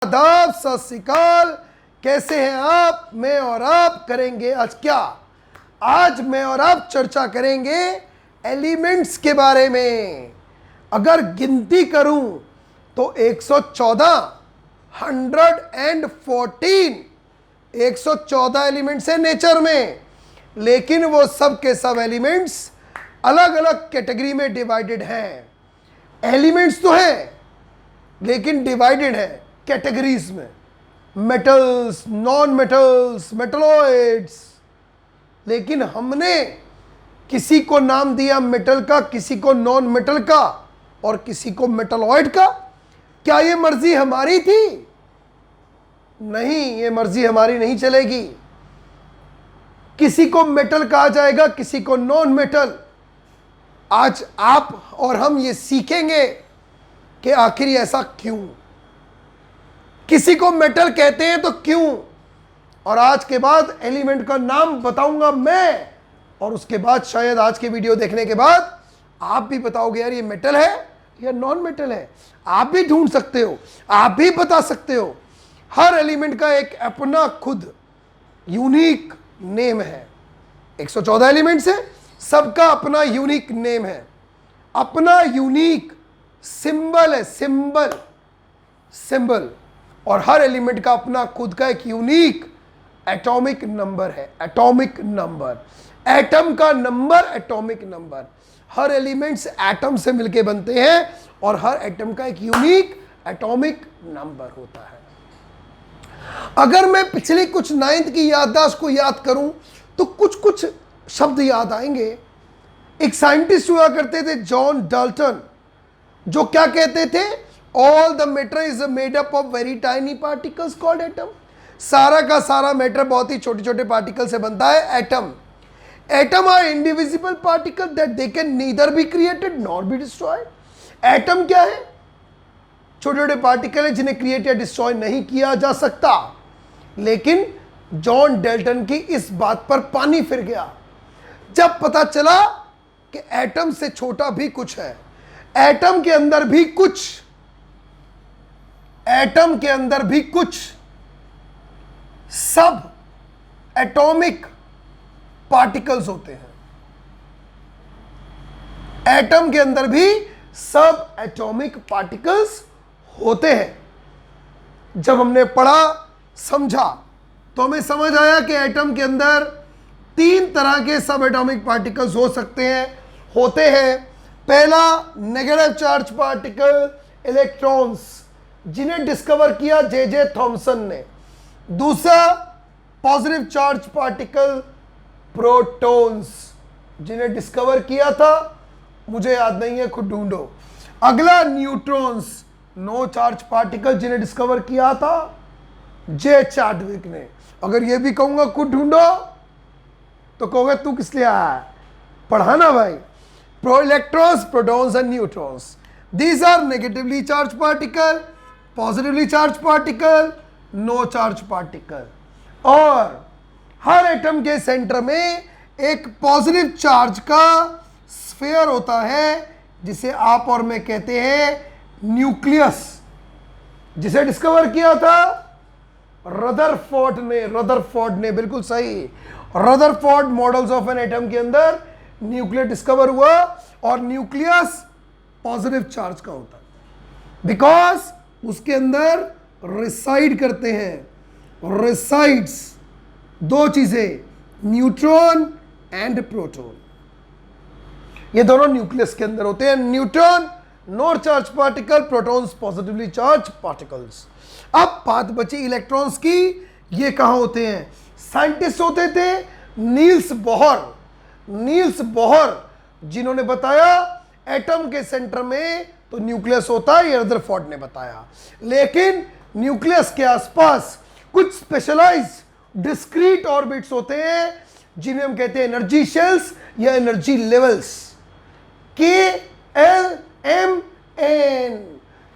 आदाब, सत श्री अकाल। कैसे हैं आप? मैं और आप करेंगे आज क्या? आज मैं और आप चर्चा करेंगे एलिमेंट्स के बारे में। अगर गिनती करूं तो 114 114 एलिमेंट्स हैं नेचर में, लेकिन वो सब के सब एलिमेंट्स अलग अलग कैटेगरी में डिवाइडेड हैं। एलिमेंट्स तो हैं लेकिन डिवाइडेड है कैटेगरीज में, मेटल्स, नॉन मेटल्स, मेटलॉइड्स। लेकिन हमने किसी को नाम दिया मेटल का, किसी को नॉन मेटल का और किसी को मेटलॉइड का। क्या ये मर्जी हमारी थी? नहीं, ये मर्जी हमारी नहीं चलेगी। किसी को मेटल कहा जाएगा, किसी को नॉन मेटल। आज आप और हम ये सीखेंगे कि आखिर ऐसा क्यों, किसी को मेटल कहते हैं तो क्यों। और आज के बाद एलिमेंट का नाम बताऊंगा मैं, और उसके बाद शायद आज के वीडियो देखने के बाद आप भी बताओगे यार ये मेटल है या नॉन मेटल है। आप भी ढूंढ सकते हो, आप भी बता सकते हो। हर एलिमेंट का एक अपना खुद यूनिक नेम है। 114 एलिमेंट्स है, सबका अपना यूनिक नेम है, अपना यूनिक सिंबल है, सिंबल। और हर एलिमेंट का अपना खुद का एक यूनिक एटॉमिक नंबर है, एटॉमिक नंबर। एटम का नंबर, एटॉमिक नंबर। हर एलिमेंट्स एटम से मिलके बनते हैं और हर एटम का एक यूनिक एटॉमिक नंबर होता है। अगर मैं पिछली कुछ 9th की याददाश्त को याद करूं तो कुछ शब्द याद आएंगे। एक साइंटिस्ट हुआ करते थे जॉन डाल्टन, जो क्या कहते थे? All the matter is made up of very tiny particles called atom. सारा का सारा मैटर बहुत ही छोटे छोटे पार्टिकल से बनता है, atom. Atom are indivisible particle that they can neither be created nor be destroyed. Atom क्या है? छोटे छोटे पार्टिकल है जिन्हें क्रिएट या डिस्ट्रॉय नहीं किया जा सकता। लेकिन जॉन डाल्टन की इस बात पर पानी फिर गया जब पता चला कि एटम से छोटा भी कुछ है। एटम के अंदर भी कुछ सब एटॉमिक पार्टिकल्स होते हैं। एटम के अंदर भी सब एटॉमिक पार्टिकल्स होते हैं। जब हमने पढ़ा, समझा, तो हमें समझ आया कि एटम के अंदर 3 तरह के सब एटॉमिक पार्टिकल्स होते हैं। पहला नेगेटिव चार्ज पार्टिकल, इलेक्ट्रॉन्स, जिन्हें डिस्कवर किया जे थॉमसन ने। दूसरा पॉजिटिव चार्ज पार्टिकल, प्रोटॉन्स, जिन्हें डिस्कवर किया था मुझे याद नहीं है, खुद ढूंढो। अगला न्यूट्रॉन्स, नो चार्ज पार्टिकल, जिन्हें डिस्कवर किया था जे चाडविक ने। अगर ये भी कहूंगा खुद ढूंढो तो कहोगे तू किस लिए आया है? पढ़ाना भाई। Electrons, protons and neutrons, these are negatively charge particle, positively charge particle, no charge particle. और हर एटम के सेंटर में एक पॉजिटिव चार्ज का स्फीयर होता है, जिसे आप और मैं कहते हैं न्यूक्लियस, जिसे डिस्कवर किया था रदरफोर्ड ने। बिल्कुल सही, Rutherford models of an atom के अंदर न्यूक्लियस डिस्कवर हुआ। और न्यूक्लियस पॉजिटिव चार्ज का होता है बिकॉज उसके अंदर रिसाइड करते हैं, रिसाइड्स, 2 चीजें, न्यूट्रॉन एंड प्रोटॉन। ये दोनों न्यूक्लियस के अंदर होते हैं। Neutron no charge particle, protons positively charge particles. अब बात बची इलेक्ट्रॉन्स की। ये कहां होते हैं? साइंटिस्ट होते थे नील्स बोहर, जिन्होंने बताया एटम के सेंटर में तो न्यूक्लियस होता है, ये रदरफोर्ड ने बताया। लेकिन न्यूक्लियस के आसपास कुछ स्पेशलाइज्ड डिस्क्रीट ऑर्बिट्स होते हैं, जिन्हें हम कहते हैं एनर्जी शेल्स या energy levels. KLMN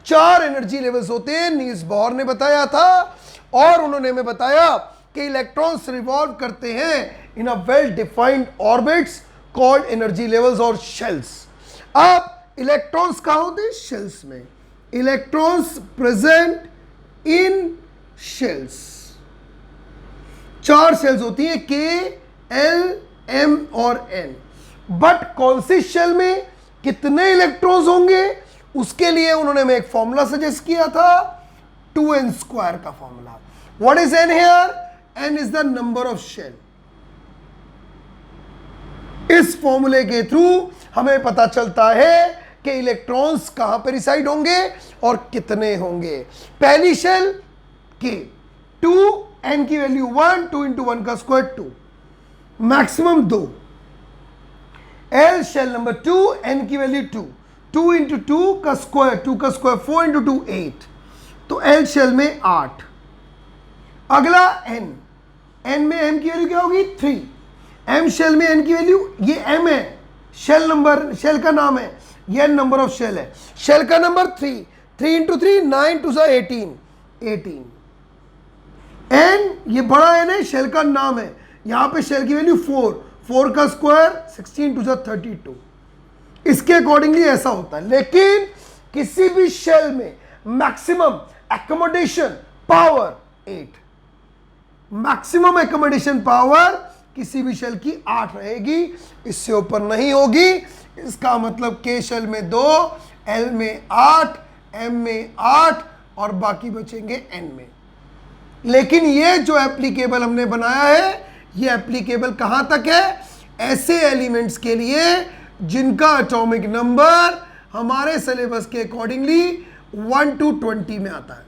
4 energy levels होते हैं, नील्स बोहर ने बताया था। और उन्होंने हमें बताया कि इलेक्ट्रॉन्स रिवॉल्व करते हैं in a well defined orbits called energy levels और शेल्स। अब इलेक्ट्रॉन्स कहां होते हैं? शेल्स में। Electrons present in shells. 4 shells होती हैं, के, एल, एम और एन। बट कौन सी शेल में कितने इलेक्ट्रॉन्स होंगे, उसके लिए उन्होंने मैं एक फॉर्मूला सजेस्ट किया था, 2n² का formula. What is n here? n is the number of shell. इस फॉर्मूले के थ्रू हमें पता चलता है कि इलेक्ट्रॉन्स कहां पर रिसाइड होंगे और कितने होंगे। पहली शेल के, 2, n की वैल्यू 1, 2 इंटू 1 का square 2, maximum 2। L shell number 2, n की वैल्यू 2, 2 इंटू 2 का स्क्वायर, 2 का स्क्वायर 4 इंटू 2 8, तो एल शेल में 8। अगला n, n में m की वैल्यू क्या होगी? 3। m शेल में n की वैल्यू, ये m है, शेल नंबर, शेल का नाम है, ये नंबर ऑफ शेल है। शेल का नंबर 3, 3 इंटू 3 9 2 18, 18। n ये बड़ा n है, शेल का नाम है, यहां पे शेल की वैल्यू 4, 4 का स्क्वायर 16 2 32। इसके अकॉर्डिंगली ऐसा होता है। लेकिन किसी भी शेल में maximum accommodation power 8, maximum accommodation power किसी भी शेल की 8 रहेगी, इससे ऊपर नहीं होगी। इसका मतलब के शेल में 2, एल में 8, एम में 8 और बाकी बचेंगे एन में। लेकिन ये जो एप्लीकेबल हमने बनाया है, ये एप्लीकेबल कहां तक है? ऐसे एलिमेंट्स के लिए जिनका एटॉमिक नंबर हमारे सिलेबस के अकॉर्डिंगली 1 to 20 में आता है।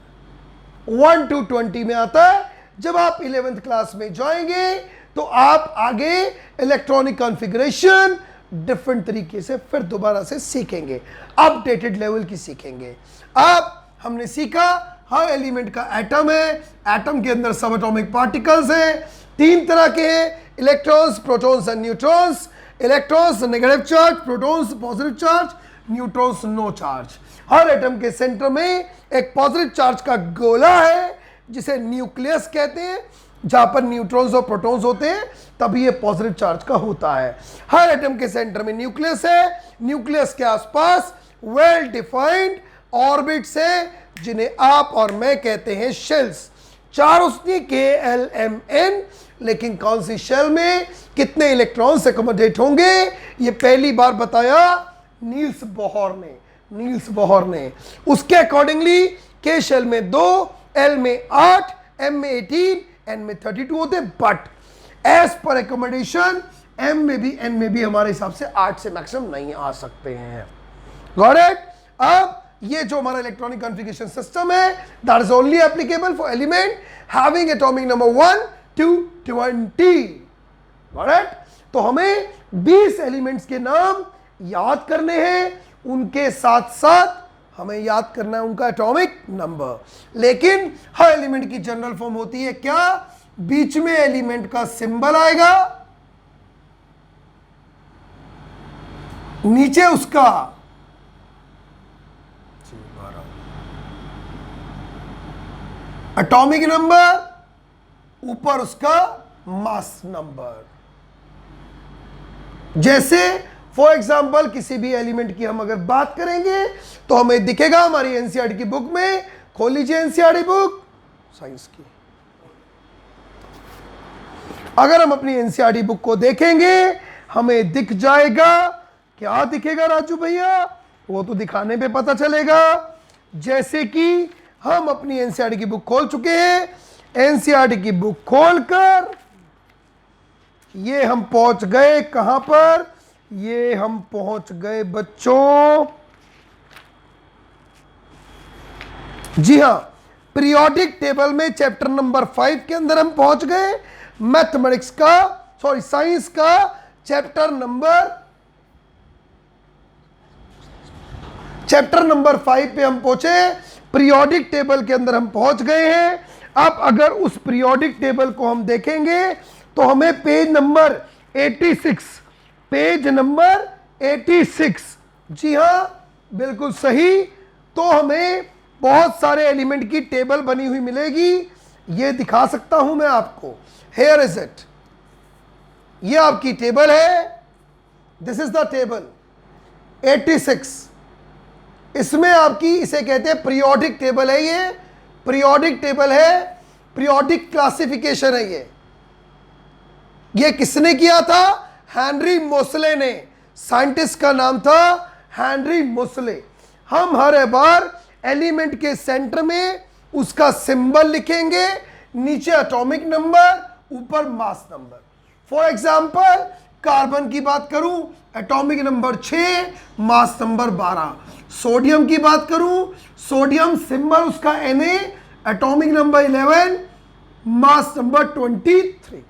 1 to 20 में आता है। जब आप 11th क्लास में जाएंगे तो आप आगे इलेक्ट्रॉनिक कॉन्फ़िगरेशन डिफरेंट तरीके से फिर दोबारा से सीखेंगे, अपडेटेड लेवल की सीखेंगे। अब हमने सीखा हर एलिमेंट का एटम है, एटम के अंदर सब एटॉमिक पार्टिकल्स हैं, 3 तरह के हैं, electrons, protons and neutrons. Electrons negative charge, protons positive charge, neutrons no charge. हर एटम के सेंटर में एक पॉजिटिव चार्ज का गोला है जिसे न्यूक्लियस कहते हैं, जहां पर न्यूट्रॉन्स और प्रोटॉन्स होते हैं, तभी ये पॉजिटिव चार्ज का होता है। हर एटम के सेंटर में न्यूक्लियस है, न्यूक्लियस के आसपास वेल डिफाइंड ऑर्बिट्स हैं जिन्हें आप और मैं कहते हैं शेल्स। 4 उसकी, के, एल, एम, एन। लेकिन कौन सी शेल में कितने इलेक्ट्रॉन्स एकोमोडेट होंगे, ये पहली बार बताया नील्स बोहर ने। उसके अकॉर्डिंगली के शेल में 2, एल में 8, एम में 18, एन में 32 होते हैं। But as per accommodation M में भी एन में भी हमारे हिसाब से 8 से मैक्सिमम नहीं आ सकते हैं। Got it? अब ये जो हमारा इलेक्ट्रॉनिक कॉन्फ़िगरेशन सिस्टम है, that is only applicable for element having atomic number 1 to 20। Got it? तो हमें 20 एलिमेंट्स के नाम याद करने हैं, उनके साथ साथ हमें याद करना है उनका एटॉमिक नंबर। लेकिन हर एलिमेंट की जनरल फॉर्म होती है क्या? बीच में एलिमेंट का सिंबल आएगा, नीचे उसका एटॉमिक नंबर, ऊपर उसका मास नंबर। जैसे फॉर एग्जाम्पल किसी भी एलिमेंट की हम अगर बात करेंगे तो हमें दिखेगा हमारी एनसीईआरटी की बुक में, खोल लीजिए एनसीईआरटी बुक साइंस की। अगर हम अपनी एनसीईआरटी बुक को देखेंगे हमें दिख जाएगा, क्या दिखेगा राजू भैया? वो तो दिखाने पे पता चलेगा। जैसे कि हम अपनी एनसीईआरटी की बुक खोल चुके हैं, एनसीईआरटी की बुक खोलकर ये हम पहुंच गए कहां पर? ये हम पहुंच गए बच्चों, जी हां, पीरियोडिक टेबल में चैप्टर नंबर 5 के अंदर हम पहुंच गए। मैथमेटिक्स का, सॉरी साइंस का चैप्टर नंबर 5 पे हम पहुंचे। पीरियोडिक टेबल के अंदर हम पहुंच गए हैं। अब अगर उस पीरियोडिक टेबल को हम देखेंगे तो हमें पेज नंबर 86, जी हां बिल्कुल सही। तो हमें बहुत सारे एलिमेंट की टेबल बनी हुई मिलेगी। ये दिखा सकता हूं मैं आपको, हेयर इज इट, ये आपकी टेबल है, दिस इज द टेबल 86। इसमें आपकी, इसे कहते हैं पीरियोडिक टेबल है ये, पीरियोडिक टेबल है, पीरियोडिक क्लासिफिकेशन है ये किसने किया था? हेनरी मोसले ने। साइंटिस्ट का नाम था हेनरी मोसले। हम हर बार एलिमेंट के सेंटर में उसका सिंबल लिखेंगे, नीचे एटॉमिक नंबर, ऊपर mass number. For example carbon की बात करूं, atomic number 6, mass number 12। Sodium की बात करूं, सोडियम सिंबल उसका Na, atomic number 11, mass number 23।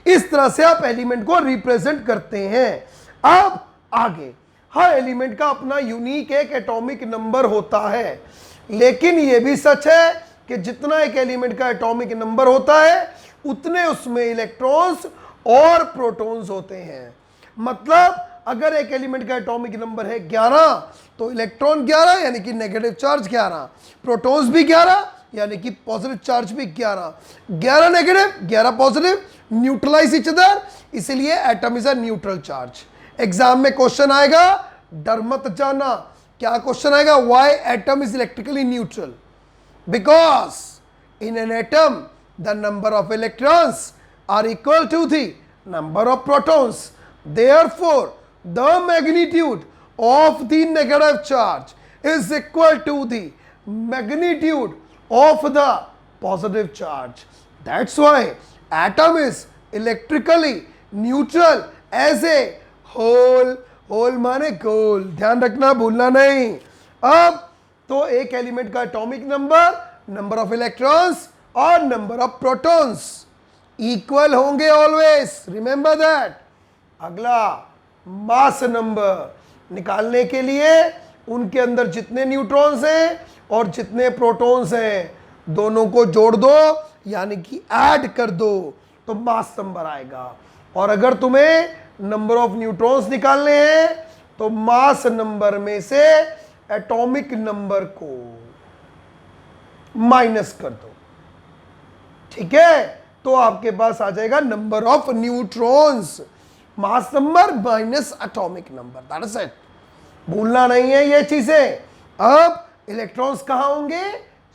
इस तरह से आप एलिमेंट को रिप्रेजेंट करते हैं। अब आगे, हर एलिमेंट का अपना यूनिक एक एटॉमिक नंबर होता है, लेकिन यह भी सच है कि जितना एक एलिमेंट का एटॉमिक नंबर होता है उतने उसमें इलेक्ट्रॉन्स और प्रोटॉन्स होते हैं। मतलब अगर एक एलिमेंट का एटॉमिक नंबर है 11 तो इलेक्ट्रॉन 11 यानी कि नेगेटिव चार्ज 11, प्रोटॉन्स भी 11 यानी कि पॉजिटिव चार्ज भी 11, 11 negative 11 positive, neutralize each other, इसलिए atom is a neutral charge. Exam में क्वेश्चन आएगा, डर मत जाना। क्या क्वेश्चन आएगा? Why atom is electrically neutral? Because in an atom the number of electrons are equal to the number of protons. Therefore, the magnitude of the negative charge is equal to the magnitude of the positive charge. That's why atom is electrically neutral as a whole. whole माने गोल, ध्यान रखना, भूलना नहीं। अब तो एक element का atomic number, number of electrons और नंबर ऑफ प्रोटॉन्स इक्वल होंगे ऑलवेज, रिमेंबर दैट। अगला मास नंबर निकालने के लिए उनके अंदर जितने न्यूट्रॉन्स हैं और जितने प्रोटॉन्स हैं दोनों को जोड़ दो यानी कि ऐड कर दो तो मास नंबर आएगा। और अगर तुम्हें नंबर ऑफ न्यूट्रॉन्स निकालने हैं तो मास नंबर में से एटॉमिक नंबर को माइनस कर दो, ठीक है? तो आपके पास आ जाएगा number of neutrons, mass number minus atomic number, that is it. भूलना नहीं है ये चीजें। अब इलेक्ट्रॉन्स कहां होंगे?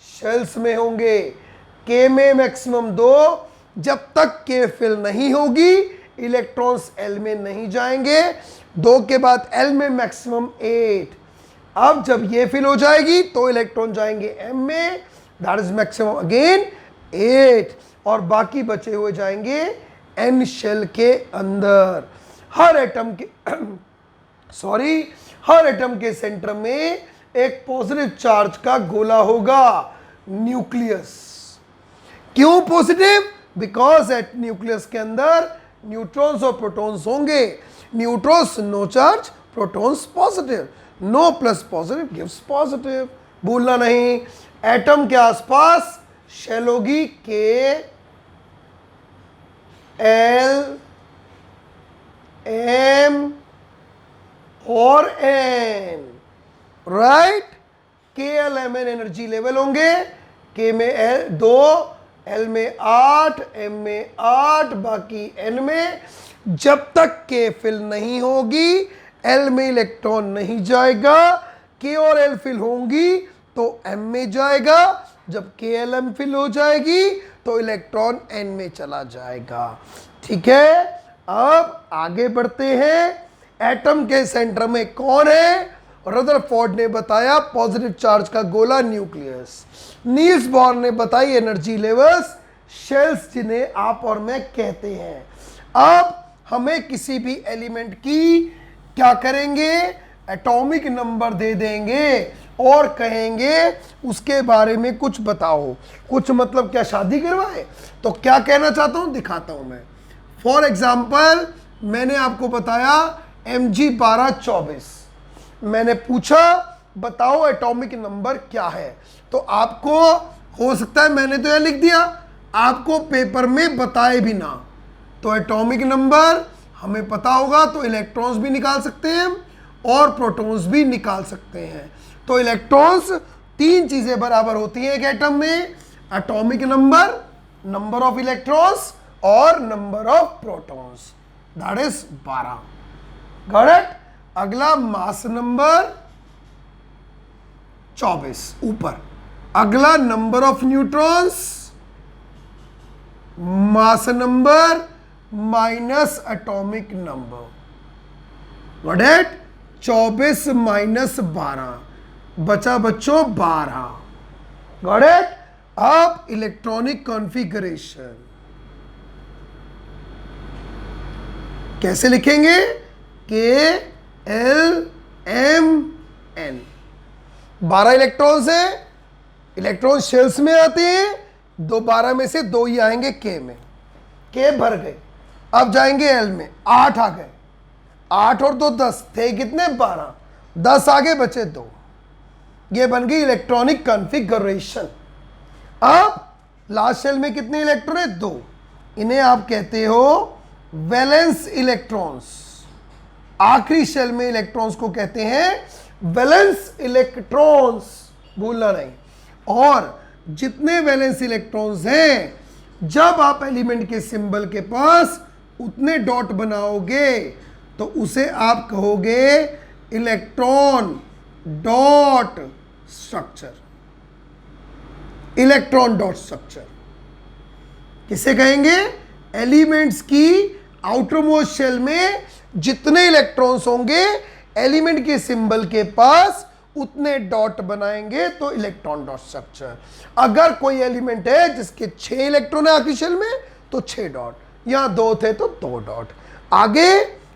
शेल्स में होंगे। के में मैक्सिमम 2, जब तक के फिल नहीं होगी इलेक्ट्रॉन्स एल में नहीं जाएंगे। 2 के बाद एल में मैक्सिमम 8। अब जब ये फिल हो जाएगी तो इलेक्ट्रॉन जाएंगे एम में, दैट इज मैक्सिमम अगेन 8, और बाकी बचे हुए जाएंगे एन शेल के अंदर। हर एटम के हर एटम के सेंटर में एक पॉजिटिव चार्ज का गोला होगा, न्यूक्लियस। क्यों पॉजिटिव? बिकॉज एट न्यूक्लियस के अंदर न्यूट्रॉन्स और प्रोटॉन्स होंगे। Neutrons no charge, protons positive, no plus positive gives positive. भूलना नहीं। एटम के आसपास शेल होगी के, एल, एम और N, right? K L M N energy level होंगे। के में 2, एल में 8, एम में 8, बाकी एन में। जब तक के फिल नहीं होगी एल में इलेक्ट्रॉन नहीं जाएगा, के और एल फिल होंगी तो एम में जाएगा। जब के एल एम फिल हो जाएगी तो इलेक्ट्रॉन एन में चला जाएगा, ठीक है? अब आगे बढ़ते हैं। एटम के सेंटर में कौन है? रदरफोर्ड ने बताया पॉजिटिव चार्ज का गोला, न्यूक्लियस। नील्स बोर ने बताई एनर्जी लेवल्स, शेल्स जिन्हें आप और मैं कहते हैं। अब हमें किसी भी एलिमेंट की क्या करेंगे? एटॉमिक नंबर दे देंगे और कहेंगे उसके बारे में कुछ बताओ। कुछ मतलब क्या, शादी करवाए? तो क्या कहना चाहता हूं दिखाता हूं मैं। फॉर एग्जाम्पल मैंने आपको बताया Mg1224, मैंने पूछा बताओ एटॉमिक नंबर क्या है, तो आपको हो सकता है मैंने तो यह लिख दिया, आपको पेपर में बताए भी ना, तो एटॉमिक नंबर हमें पता होगा तो इलेक्ट्रॉन्स भी निकाल सकते हैं और प्रोटॉन्स भी निकाल सकते हैं। तो इलेक्ट्रॉन्स 3 चीजें बराबर होती हैं एक एटम में, atomic number, number of electrons और number of protons, that is 12। Got it? अगला मास नंबर 24 ऊपर। अगला number of neutrons, mass number minus atomic number. What it? 24 minus 12 बचा बच्चों 12। Got it? अब इलेक्ट्रॉनिक कॉन्फ़िगरेशन कैसे लिखेंगे? KLMN। 12 इलेक्ट्रॉन्स है, इलेक्ट्रॉन शेल्स में आते हैं, 12 में से 2 ही आएंगे K में। K भर गए, अब जाएंगे L में, 8 आ गए, 8 और 2 10 थे, कितने? 12, 10 आगे बचे 2। ये बन गई इलेक्ट्रॉनिक कॉन्फ़िगरेशन। अब लास्ट शेल में कितने इलेक्ट्रॉन है? 2। इन्हें आप कहते हो वैलेंस इलेक्ट्रॉन्स। आखिरी शेल में इलेक्ट्रॉन्स को कहते हैं वैलेंस इलेक्ट्रॉन्स, भूलना नहीं। और जितने वैलेंस इलेक्ट्रॉन्स हैं, जब आप एलिमेंट के सिंबल के पास उतने डॉट बनाओगे तो उसे आप कहोगे electron dot structure. Electron dot structure किसे कहेंगे? एलिमेंट्स की आउटर मोस्ट शेल में जितने इलेक्ट्रॉन्स होंगे, एलिमेंट के सिंबल के पास उतने डॉट बनाएंगे तो इलेक्ट्रॉन डॉट स्ट्रक्चर। अगर कोई एलिमेंट है जिसके 6 इलेक्ट्रॉन है आखिरी शेल में, तो 6 डॉट। यहां 2 थे तो 2 डॉट। आगे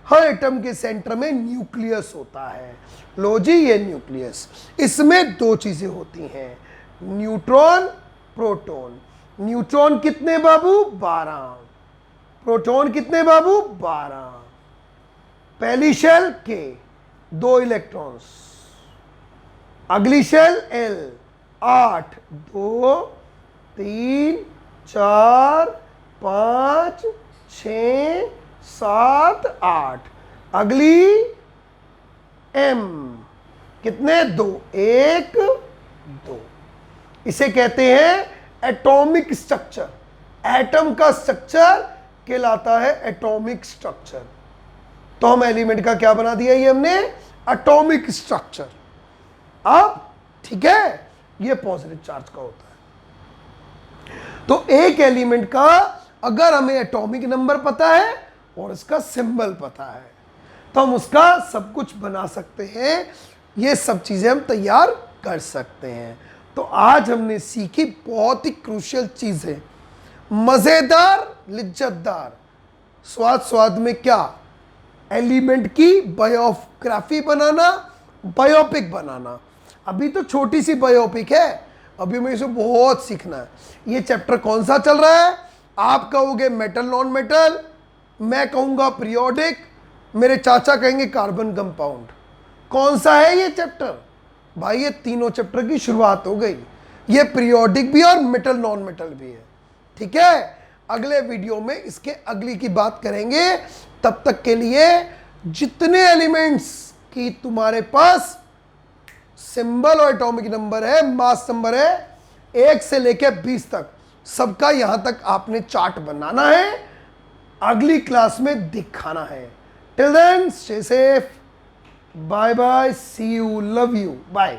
हर एटम के सेंटर में न्यूक्लियस होता है। लो जी, ये न्यूक्लियस, इसमें 2 चीजें होती हैं, न्यूट्रॉन, प्रोटॉन। न्यूट्रॉन कितने बाबू? 12। प्रोटॉन कितने बाबू? 12। पहली शेल के 2 इलेक्ट्रॉन्स, अगली शेल L 8, 2 3 4 5 6 7 8। अगली M कितने? 2, 1 2। इसे कहते हैं एटॉमिक स्ट्रक्चर। एटम का स्ट्रक्चर कहलाता है एटॉमिक स्ट्रक्चर। तो हम एलिमेंट का क्या बना दिया? ये हमने एटॉमिक स्ट्रक्चर। अब ठीक है, ये पॉजिटिव चार्ज का होता है। तो एक एलिमेंट का अगर हमें एटॉमिक नंबर पता है और इसका सिंबल पता है, तो हम उसका सब कुछ बना सकते हैं। ये सब चीजें हम तैयार कर सकते हैं। तो आज हमने सीखी बहुत ही क्रूशियल चीजें, मजेदार, लिज्जतदार, स्वाद स्वाद में क्या, एलिमेंट की बायोग्राफी बनाना, बायोपिक बनाना। अभी तो छोटी सी बायोपिक है, अभी हमें इसे बहुत सीखना है। ये चैप्टर कौन सा चल रहा है? आप कहोगे मेटल नॉन मेटल, मैं कहूंगा पीरियोडिक, मेरे चाचा कहेंगे कार्बन कंपाउंड। कौन सा है ये चैप्टर? भाई ये तीनों चैप्टर की शुरुआत हो गई। ये पीरियोडिक भी और मेटल नॉन मेटल भी है। ठीक है, अगले वीडियो में इसके अगली की बात करेंगे। तब तक के लिए जितने एलिमेंट्स की तुम्हारे पास सिंबल और एटॉमिक नंबर है, मास नंबर है 1 से लेकर 20 तक, सबका यहां तक आपने चार्ट बनाना है, अगली क्लास में दिखाना है। Till then stay safe, bye bye, see you, love you, bye.